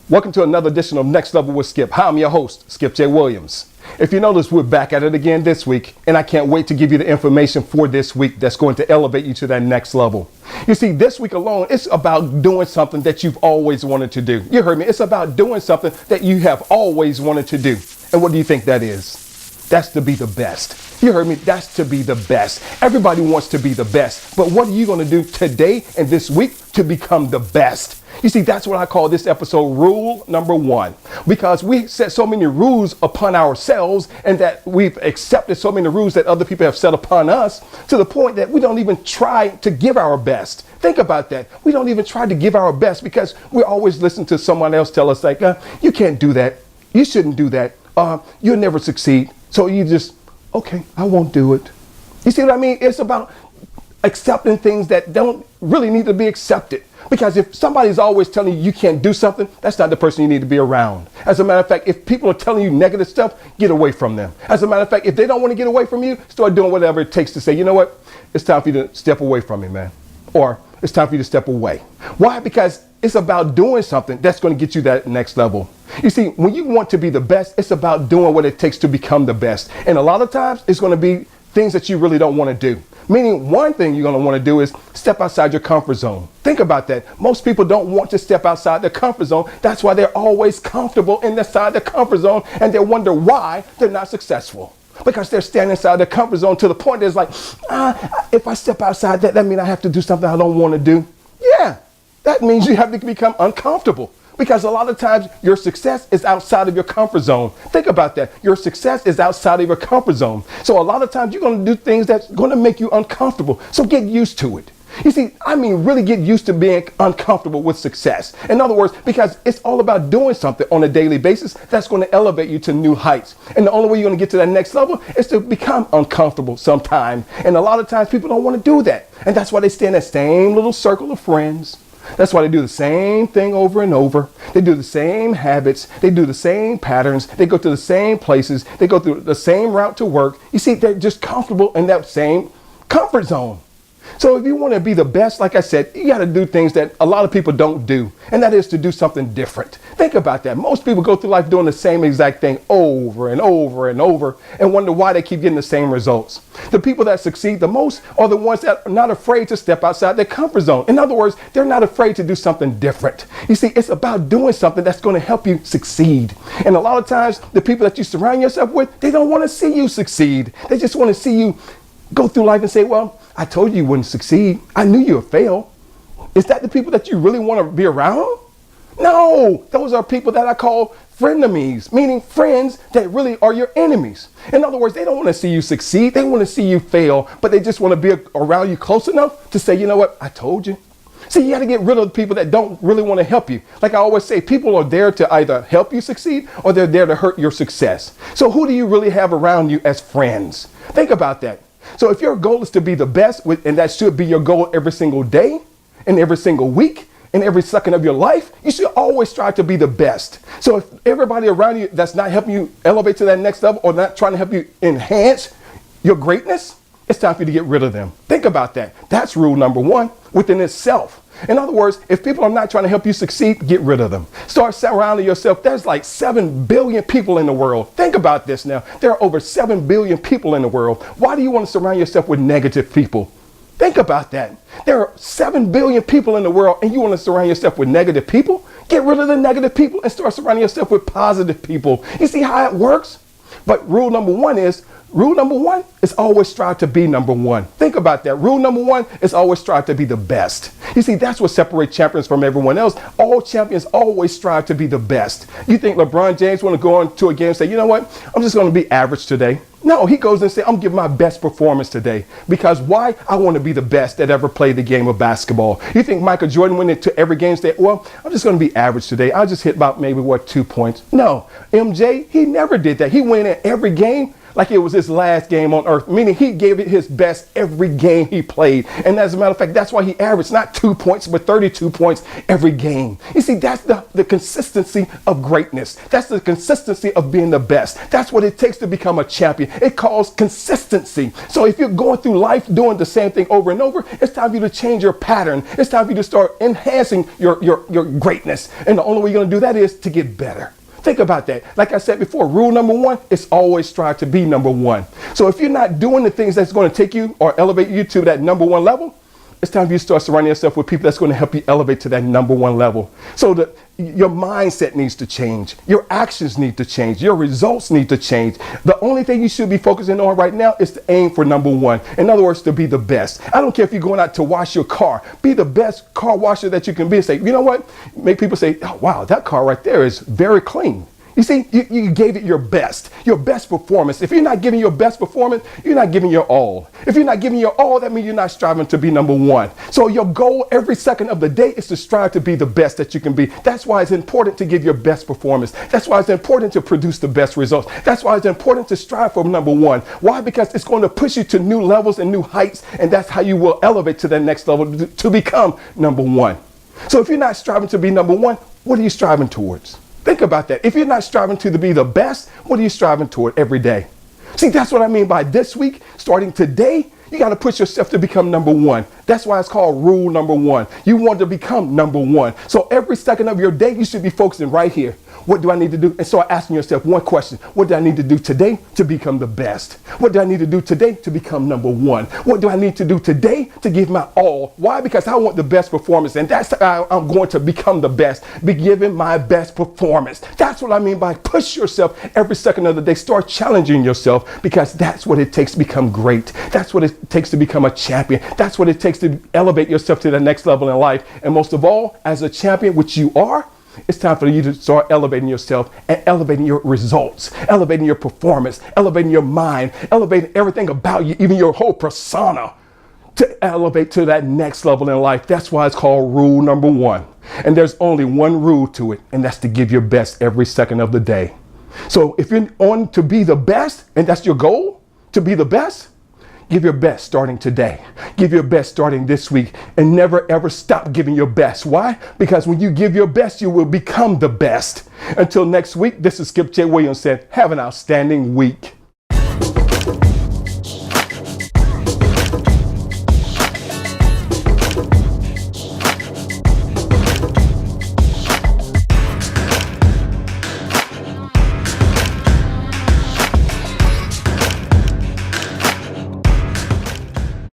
Welcome to another edition of Next Level with Skip. Hi, I'm your host, Skip J. Williams. If you notice, we're back at it again this week, and I can't wait to give you the information for this week that's going to elevate you to that next level. You see, this week alone, it's about doing something that you've always wanted to do. You heard me. It's about doing something that you have always wanted to do. And what do you think that is? That's to be the best. You heard me. That's to be the best. Everybody wants to be the best. But what are you going to do today and this week to become the best? You see, that's what I call this episode rule number 1, because we set so many rules upon ourselves and that we've accepted so many rules that other people have set upon us to the point that we don't even try to give our best. Think about that. We don't even try to give our best because we always listen to someone else tell us like, you can't do that. You shouldn't do that. You'll never succeed. So you just, okay, I won't do it. You see what I mean? It's about accepting things that don't really need to be accepted. Because if somebody's always telling you you can't do something, that's not the person you need to be around. As a matter of fact, if people are telling you negative stuff, get away from them. As a matter of fact, if they don't want to get away from you, start doing whatever it takes to say, you know what? It's time for you to step away from me, man. Or it's time for you to step away. Why? Because it's about doing something that's going to get you that next level. You see, when you want to be the best, it's about doing what it takes to become the best. And a lot of times it's going to be things that you really don't want to do. Meaning one thing you're going to want to do is step outside your comfort zone. Think about that. Most people don't want to step outside their comfort zone. That's why they're always comfortable inside their comfort zone, and they wonder why they're not successful. Because they're standing inside their comfort zone to the point that it's like, if I step outside that means I have to do something I don't want to do. Yeah, that means you have to become uncomfortable. Because a lot of times your success is outside of your comfort zone. Think about that. Your success is outside of your comfort zone. So a lot of times you're going to do things that's going to make you uncomfortable. So get used to it. You see, really get used to being uncomfortable with success. In other words, because it's all about doing something on a daily basis that's going to elevate you to new heights. And the only way you're going to get to that next level is to become uncomfortable sometime. And a lot of times people don't want to do that. And that's why they stay in that same little circle of friends. That's why they do the same thing over and over. They do the same habits. They do the same patterns. They go to the same places. They go through the same route to work. You see, they're just comfortable in that same comfort zone. So if you want to be the best, like I said, you got to do things that a lot of people don't do. And that is to do something different. Think about that. Most people go through life doing the same exact thing over and over and over and wonder why they keep getting the same results. The people that succeed the most are the ones that are not afraid to step outside their comfort zone. In other words, they're not afraid to do something different. You see, it's about doing something that's going to help you succeed. And a lot of times, the people that you surround yourself with, they don't want to see you succeed. They just want to see you go through life and say, well, I told you wouldn't succeed. I knew you would fail. Is that the people that you really want to be around? No, those are people that I call frenemies, meaning friends that really are your enemies. In other words, they don't want to see you succeed. They want to see you fail, but they just want to be around you close enough to say, you know what? I told you. See, you got to get rid of the people that don't really want to help you. Like I always say, people are there to either help you succeed or they're there to hurt your success. So who do you really have around you as friends? Think about that. So if your goal is to be the best, and that should be your goal every single day and every single week and every second of your life, you should always strive to be the best. So if everybody around you that's not helping you elevate to that next level or not trying to help you enhance your greatness, it's time for you to get rid of them. Think about that. That's rule number 1 within itself. In other words, if people are not trying to help you succeed, get rid of them. Start surrounding yourself. There's like 7 billion people in the world. Think about this now. There are over 7 billion people in the world. Why do you want to surround yourself with negative people? Think about that. There are 7 billion people in the world and you want to surround yourself with negative people? Get rid of the negative people and start surrounding yourself with positive people. You see how it works? But rule number 1 is always strive to be number 1. Think about that. Rule number 1 is always strive to be the best. You see, that's what separates champions from everyone else. All champions always strive to be the best. You think LeBron James want to go into a game and say, you know what? I'm just going to be average today. No, he goes and says, I'm giving my best performance today. Because why? I want to be the best that ever played the game of basketball. You think Michael Jordan went into every game and said, well, I'm just going to be average today. I'll just hit about maybe 2 points. No, MJ, he never did that. He went in every game like it was his last game on earth, meaning he gave it his best every game he played. And as a matter of fact, that's why he averaged not 2 points, but 32 points every game. You see, that's the consistency of greatness. That's the consistency of being the best. That's what it takes to become a champion. It calls consistency. So if you're going through life doing the same thing over and over, it's time for you to change your pattern. It's time for you to start enhancing your greatness. And the only way you're going to do that is to get better. Think about that. Like I said before, rule number one is always strive to be number one. So if you're not doing the things that's going to take you or elevate you to that number one level, it's time for you to start surrounding yourself with people that's going to help you elevate to that number one level. So that your mindset needs to change. Your actions need to change. Your results need to change. The only thing you should be focusing on right now is to aim for number one. In other words, to be the best. I don't care if you're going out to wash your car. Be the best car washer that you can be. Say, you know what? Make people say, oh, wow, that car right there is very clean. You see, you gave it your best performance. If you're not giving your best performance, you're not giving your all. If you're not giving your all, that means you're not striving to be number one. So your goal every second of the day is to strive to be the best that you can be. That's why it's important to give your best performance. That's why it's important to produce the best results. That's why it's important to strive for number one. Why? Because it's going to push you to new levels and new heights, and that's how you will elevate to the next level to become number one. So if you're not striving to be number one, what are you striving towards? Think about that. If you're not striving to be the best, what are you striving toward every day? See, that's what I mean by this week, starting today, you got to push yourself to become number one. That's why it's called rule number one. You want to become number one. So every second of your day, you should be focusing right here. What do I need to do? And start asking yourself one question. What do I need to do today to become the best? What do I need to do today to become number one? What do I need to do today to give my all? Why? Because I want the best performance. And that's how I'm going to become the best. Be giving my best performance. That's what I mean by push yourself every second of the day. Start challenging yourself, because that's what it takes to become great. That's what it takes to become a champion. That's what it takes to elevate yourself to the next level in life. And most of all, as a champion, which you are, it's time for you to start elevating yourself and elevating your results, elevating your performance, elevating your mind, elevating everything about you, even your whole persona, to elevate to that next level in life. That's why it's called rule number one. And there's only one rule to it, and that's to give your best every second of the day. So if you're on to be the best, and that's your goal, to be the best, give your best starting today. Give your best starting this week, and never ever stop giving your best. Why? Because when you give your best, you will become the best. Until next week, this is Skip J. Williams saying, have an outstanding week.